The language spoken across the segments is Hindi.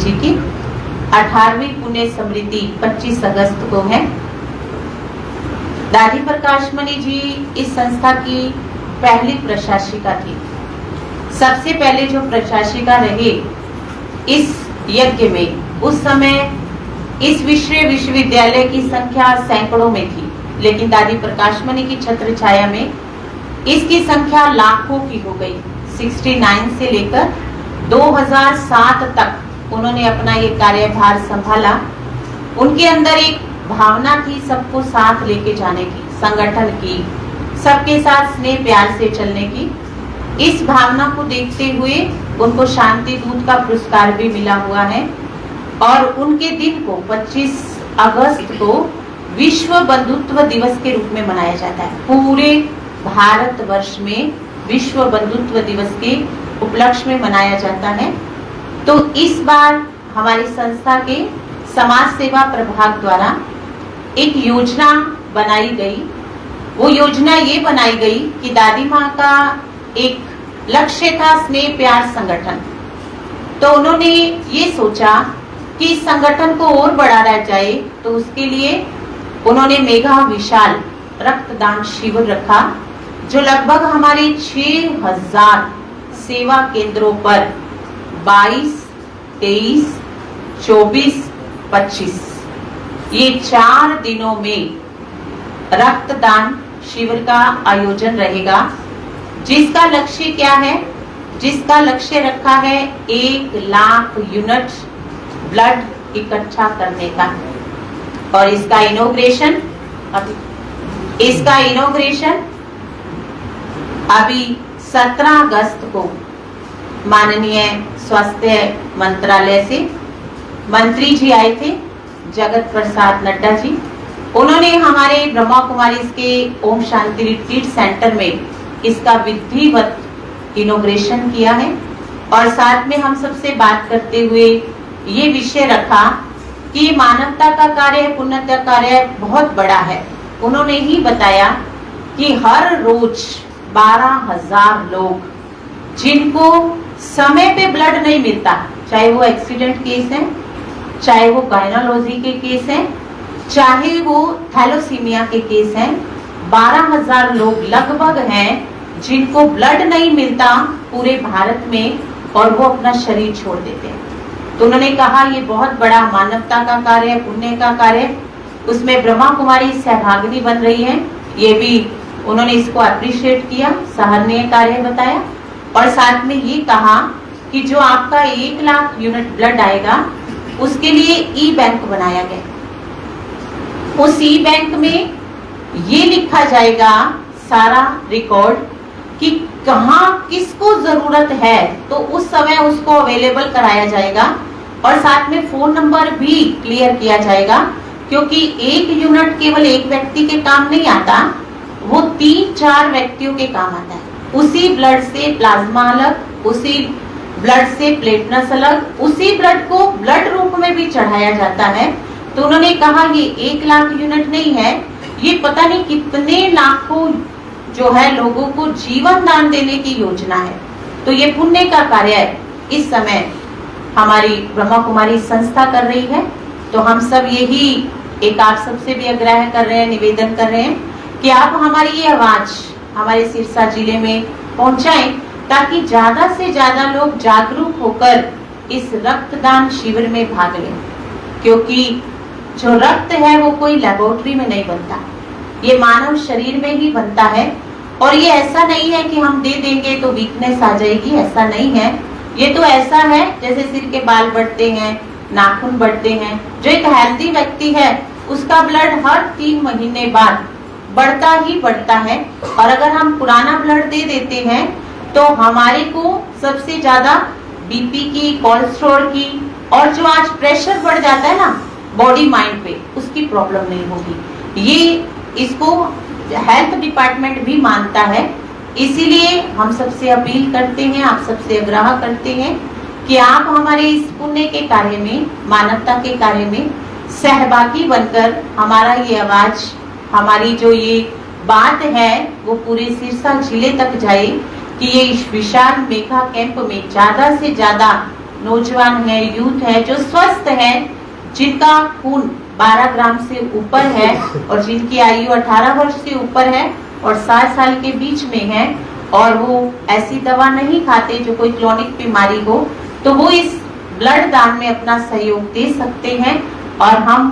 जी की 18वीं पुण्य स्मृति 25 अगस्त को है। दादी प्रकाश मणि जी इस संस्था की पहली प्रशासिका थी। सबसे पहले जो प्रशासिका रहे इस यज्ञ में, उस समय इस विश्वविद्यालय की संख्या सैकड़ों में थी, लेकिन दादी प्रकाश मणि की छत्र छाया में इसकी संख्या लाखों की हो गई। 69 से लेकर 2007 तक उन्होंने अपना ये कार्यभार संभाला। उनके अंदर एक भावना थी सबको साथ लेके जाने की, संगठन की, सबके साथ स्नेह प्यार से चलने की। इस भावना को देखते हुए उनको शांति दूत का पुरस्कार भी मिला हुआ है और उनके दिन को 25 अगस्त को विश्व बंधुत्व दिवस के रूप में मनाया जाता है। पूरे भारतवर्ष में विश्व बंधुत्व दिवस के उपलक्ष्य में मनाया जाता है। तो इस बार हमारी संस्था के समाज सेवा प्रभाग द्वारा एक योजना बनाई गई। वो योजना ये बनाई गई कि दादी माँ का एक लक्ष्य था स्नेह प्यार संगठन। तो उन्होंने ये सोचा कि इस संगठन को और बढ़ाया जाए, तो उसके लिए उन्होंने मेगा विशाल रक्तदान शिविर रखा, जो लगभग हमारे 6000 सेवा केंद्रों पर 22, 23, 24, 25 ये 4 दिनों में रक्तदान शिविर का आयोजन रहेगा। जिसका लक्ष्य क्या है? जिसका लक्ष्य रखा है 1 लाख यूनिट ब्लड इकट्ठा करने का। और इसका इनॉग्रेशन अभी 17 अगस्त को माननीय स्वास्थ्य मंत्रालय से मंत्री जी आए थे, जगत प्रसाद नड्डा जी। उन्होंने हमारे ब्रह्मा कुमारी के ओम शांति रिट्रीट सेंटर में इसका विधिवत इनॉग्रेशन किया है। और साथ में हम सबसे बात करते हुए ये विषय रखा कि मानवता का कार्य, पुण्य का कार्य बहुत बड़ा है। उन्होंने ही बताया कि हर रोज 12,000 लोग जिनको समय पे ब्लड नहीं मिलता, चाहे वो एक्सीडेंट केस है, चाहे वो गायनोलॉजी के केस है, चाहे वो थैलोसीमिया के केस हैं, 12,000 लोग लगभग हैं जिनको ब्लड नहीं मिलता पूरे भारत में और वो अपना शरीर छोड़ देते हैं। तो उन्होंने कहा ये बहुत बड़ा मानवता का कार्य, पुण्य का कार्य, उसमें ब्रह्मा कुमारी सहभागिनी बन रही है। ये भी उन्होंने इसको अप्रिशिएट किया, सराहनीय कार्य बताया। और साथ में ये कहा कि जो आपका 1 लाख यूनिट ब्लड आएगा उसके लिए ई बैंक बनाया गया। उस ई बैंक में ये लिखा जाएगा सारा रिकॉर्ड कि कहाँ किसको जरूरत है, तो उस समय उसको अवेलेबल कराया जाएगा। और साथ में फोन नंबर भी क्लियर किया जाएगा, क्योंकि 1 यूनिट केवल एक व्यक्ति के काम नहीं आता, वो 3-4 व्यक्तियों के काम आता है। उसी ब्लड से प्लाज्मा अलग, उसी ब्लड से प्लेटलेट्स अलग, उसी ब्लड को ब्लड रूप में भी चढ़ाया जाता है। तो उन्होंने कहा ये 1 लाख यूनिट नहीं है, ये पता नहीं कितने लाखों जो है लोगों को जीवन दान देने की योजना है। तो ये पुण्य का कार्य इस समय हमारी ब्रह्मा कुमारी संस्था कर रही है। तो हम सब यही एक आप सबसे भी आग्रह कर रहे हैं, निवेदन कर रहे हैं कि आप हमारी ये आवाज हमारे सिरसा जिले में पहुंचाएं, ताकि ज्यादा से ज्यादा लोग जागरूक होकर इस रक्तदान शिविर में भाग लें। क्योंकि जो रक्त है वो कोई लेबोरेटरी में नहीं बनता, ये मानव शरीर में ही बनता है। और ये ऐसा नहीं है कि हम दे देंगे तो वीकनेस आ जाएगी, ऐसा नहीं है। ये तो ऐसा है जैसे सिर के बाल बढ़ते हैं, नाखून बढ़ते हैं। जो एक हेल्दी व्यक्ति है उसका ब्लड हर 3 महीने बाद बढ़ता ही बढ़ता है। और अगर हम पुराना ब्लड दे देते हैं तो हमारे को सबसे ज्यादा बीपी की, कोलेस्ट्रॉल की, और जो आज प्रेशर बढ़ जाता है ना बॉडी माइंड पे, उसकी प्रॉब्लम नहीं होगी। ये इसको हेल्थ डिपार्टमेंट भी मानता है। इसीलिए हम सबसे अपील करते हैं, आप सबसे आग्रह करते हैं कि आप हमारे इस पुण्य के कार्य में, मानवता के कार्य में सहभागी बनकर हमारा ये आवाज, हमारी जो ये बात है वो पूरे सिरसा जिले तक जाए कि ये इस विशाल मेगा कैंप में ज्यादा से ज्यादा नौजवान है, यूथ है, जो स्वस्थ है, जिनका खून 12 ग्राम से ऊपर है और जिनकी आयु 18 वर्ष से ऊपर है और 60 साल के बीच में है और वो ऐसी दवा नहीं खाते जो कोई क्रोनिक बीमारी हो, तो वो इस ब्लड दान में अपना सहयोग दे सकते हैं। और हम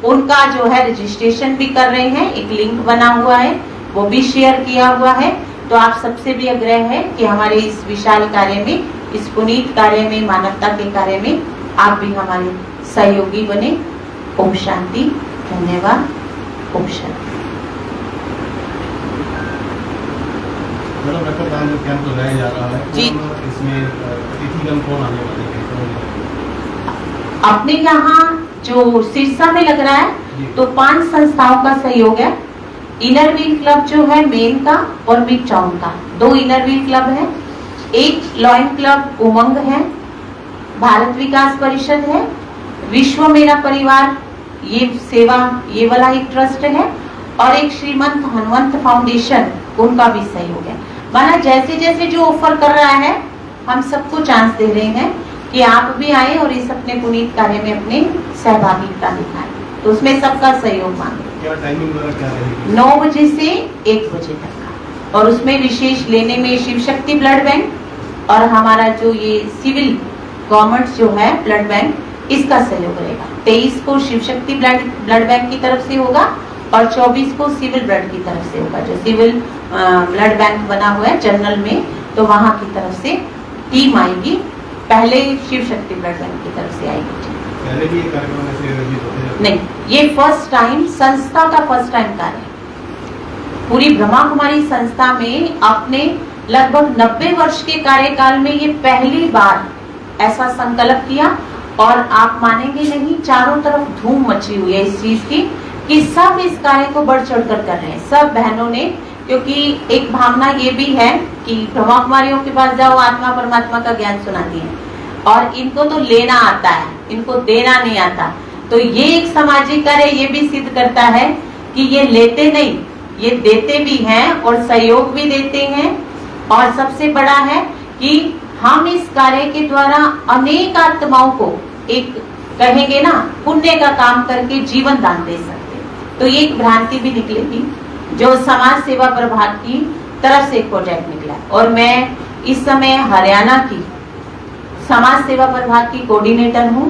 उनका जो है रजिस्ट्रेशन भी कर रहे हैं, एक लिंक बना हुआ है, वो भी शेयर किया हुआ है। तो आप सबसे भी आग्रह है कि हमारे इस विशाल कार्य में, इस पुनीत कार्य में, मानवता के कार्य में आप भी हमारे सहयोगी बने। ओम शांति। धन्यवाद। ओम शांति। रक्तदान कैंप लगाया जा रहा है जी, इसमें अतिथिगण कौन आने वाले हैं? अपने यहाँ जो सिरसा में लग रहा है तो 5 संस्थाओं का सहयोग है। इनर व्हील क्लब जो है मेन का और मिड टाउन का 2 इनर व्हील क्लब है, एक लॉयन क्लब उमंग है, भारत विकास परिषद है, विश्व मेरा परिवार ये सेवा ये वाला एक ट्रस्ट है और एक श्रीमंत हनुमंत फाउंडेशन, उनका भी सहयोग है। माना जैसे जैसे जो ऑफर कर रहा है हम सबको चांस दे रहे हैं कि आप भी आए और इस अपने पुनीत कार्य में अपने सहभागिता दिखाएं, तो उसमें सबका सहयोग मांगे। क्या टाइमिंग क्या रहेगी? 9 बजे से 1 बजे तक का, और उसमें विशेष लेने में शिव शक्ति ब्लड बैंक और हमारा जो ये सिविल गवर्नमेंट जो है ब्लड बैंक, इसका सहयोग रहेगा। 23 को शिव शक्ति ब्लड बैंक की तरफ से होगा और 24 को सिविल ब्लड की तरफ से होगा। जो सिविल ब्लड बैंक बना हुआ है जनरल में, तो वहां की तरफ से टीम आएगी। पहले शिव शक्ति ब्लड बैंक की तरफ से आएगी। पहले भी ये कार्यक्रम ऐसे आयोजित होते हैं? नहीं, ये फर्स्ट टाइम, संस्था का फर्स्ट टाइम कार्य है। पूरी ब्रह्मा कुमारी संस्था में अपने लगभग 90 वर्ष के कार्यकाल में ये पहली बार ऐसा संकल्प किया और आप मानेंगे नहीं, चारों तरफ धूम मची हुई है इस चीज की कि सब इस कार्य को बढ़ चढ़ कर रहे हैं, सब बहनों ने। क्योंकि एक भावना ये भी है कि ब्रह्मा कुमारियों के पास जाओ, आत्मा परमात्मा का ज्ञान सुनाती है और इनको तो लेना आता है, इनको देना नहीं आता। तो ये एक सामाजिक कार्य ये भी सिद्ध करता है कि ये लेते नहीं, ये देते भी हैं और सहयोग भी देते हैं। और सबसे बड़ा है कि हम इस कार्य के द्वारा अनेक आत्माओं को एक कहेंगे ना पुण्य का काम करके जीवन दान दे सकते। तो ये एक भ्रांति भी निकलेगी जो समाज सेवा प्रभाग की तरफ से एक प्रोजेक्ट निकला और मैं इस समय हरियाणा की समाज सेवा प्रभाग की कोऑर्डिनेटर हूँ।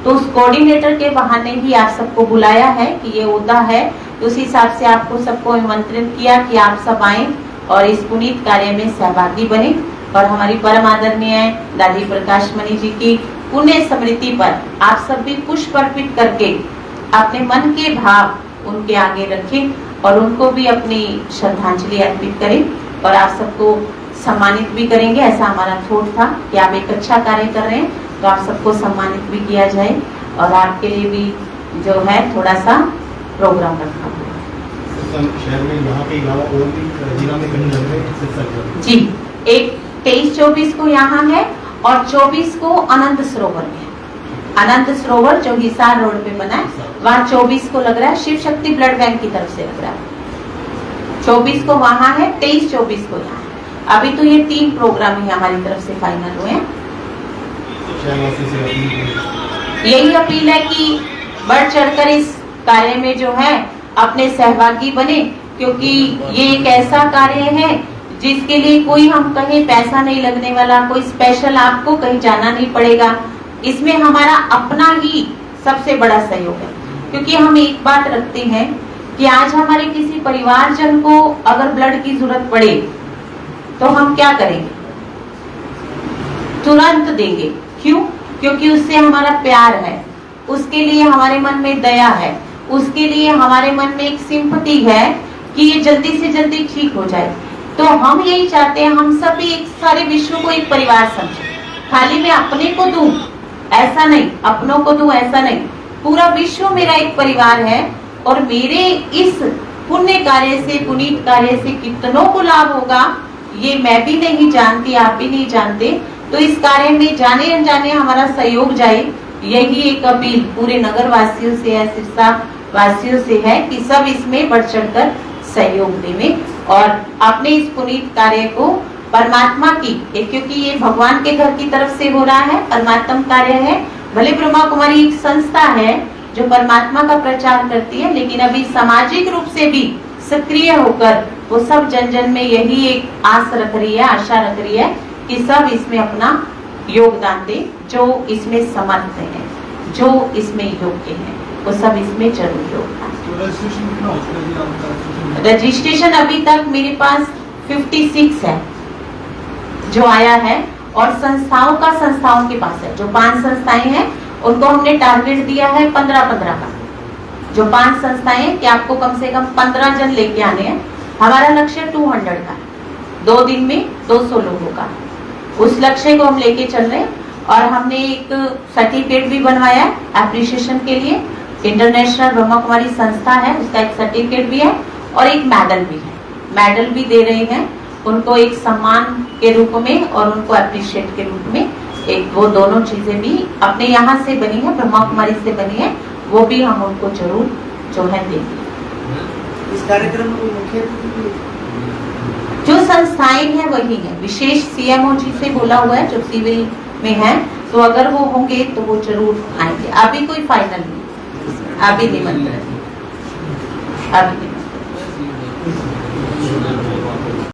तो उस कोऑर्डिनेटर के बहाने ही आप सबको बुलाया है कि ये होता है, तो उस हिसाब से आपको सबको आमंत्रित किया कि आप सब आए और इस पुनीत कार्य में सहभागी बने। और हमारी परम आदरणीय दादी प्रकाश मणि जी की पुण्य स्मृति पर आप सब भी पुष्प अर्पित करके अपने मन के भाव उनके आगे रखें और उनको भी अपनी श्रद्धांजलि अर्पित करें और आप सबको सम्मानित भी करेंगे। ऐसा हमारा थॉट था कि आप एक अच्छा कार्य कर रहे हैं तो आप सबको सम्मानित भी किया जाए और आपके लिए भी जो है थोड़ा सा प्रोग्राम रखा हुआ है। शहर में यहाँ के अलावा और भी जिला में कहीं लग रहे हैं? जी, एक 23-24 को यहाँ है और 24 को अनंत सरोवर में है। अनंत सरोवर जो हिसार रोड पे बना है, वहाँ 24 को लग रहा है, शिव शक्ति ब्लड बैंक की तरफ से लग रहा है। 24 को वहाँ है, 23-24 को यहाँ है। अभी तो ये 3 प्रोग्राम ही हमारी तरफ से फाइनल हुए हैं। यही अपील है कि बढ़ चढ़कर इस कार्य में जो है अपने सहभागी बने, क्योंकि ये एक ऐसा कार्य है जिसके लिए कोई हम कहीं पैसा नहीं लगने वाला, कोई स्पेशल आपको कहीं जाना नहीं पड़ेगा। इसमें हमारा अपना ही सबसे बड़ा सहयोग है, क्योंकि हम एक बात रखते हैं कि आज हमारे किसी परिवारजन को अगर ब्लड की जरूरत पड़े तो हम क्या करेंगे? तुरंत देंगे। क्यों? क्योंकि उससे हमारा प्यार है, उसके लिए हमारे मन में दया है, उसके लिए हमारे मन में एक सिंपैथी है कि ये जल्दी से जल्दी ठीक हो जाए। तो हम यही चाहते हैं, हम सब एक सारे विश्व को एक परिवार समझे। खाली मैं अपने को दूं ऐसा नहीं, अपनों को दूं ऐसा नहीं, पूरा विश्व मेरा एक परिवार है और मेरे इस पुण्य कार्य से, पुनीत कार्य से कितनों को लाभ होगा ये मैं भी नहीं जानती, आप भी नहीं जानते। तो इस कार्य में जाने अनजाने हमारा सहयोग जाए, यही एक अपील पूरे नगर वासियों से है, सिरसा वासियों से है कि सब इसमें बढ़ चढ़कर सहयोग दें और अपने इस पुनीत कार्य को परमात्मा की क्योंकि ये भगवान के घर की तरफ से हो रहा है, परमात्म कार्य है। भले ब्रह्मा कुमारी एक संस्था है जो परमात्मा का प्रचार करती है, लेकिन अभी सामाजिक रूप से भी सक्रिय होकर वो सब जन जन में यही एक आस रख रही है, आशा रख रही है कि सब इसमें अपना योगदान दे, जो इसमें समर्थ है, जो इसमें योग्य है, वो सब इसमें जरूर योगदान। तो रजिस्ट्रेशन कितना हो चुका है जी आपका? रजिस्ट्रेशन अभी तक मेरे पास 56 है जो आया है, और संस्थाओं के पास है। जो 5 संस्थाएं हैं उनको हमने टारगेट दिया है 15-15 का। जो 5 संस्थाएं हैं कि आपको कम से कम 15 जन लेके आने हैं। हमारा लक्ष्य 200 का है, 2 दिन में 200 लोगों का। उस लक्ष्य को हम लेके चल रहे हैं, और हमने एक सर्टिफिकेट भी बनवाया है एप्रिसिएशन के लिए। इंटरनेशनल ब्रह्मा कुमारी संस्था है, उसका एक सर्टिफिकेट भी है और एक मेडल भी है। मेडल भी दे रहे हैं उनको एक सम्मान के रूप में, और उनको अप्रिशिएट के रूप में। एक वो दोनों चीजें भी अपने यहाँ से बनी है, ब्रह्मा कुमारी से बनी है, वो भी हम उनको जरूर जो है देंगे। इस कार्यक्रम में मुख्य जो संस्थाएं हैं वही है, विशेष सीएमओ जी से बोला हुआ है जो सिविल में है, तो अगर वो होंगे तो वो जरूर आएंगे। अभी कोई फाइनल नहीं, अभी निमंत्रण, अभी निमंत्रण।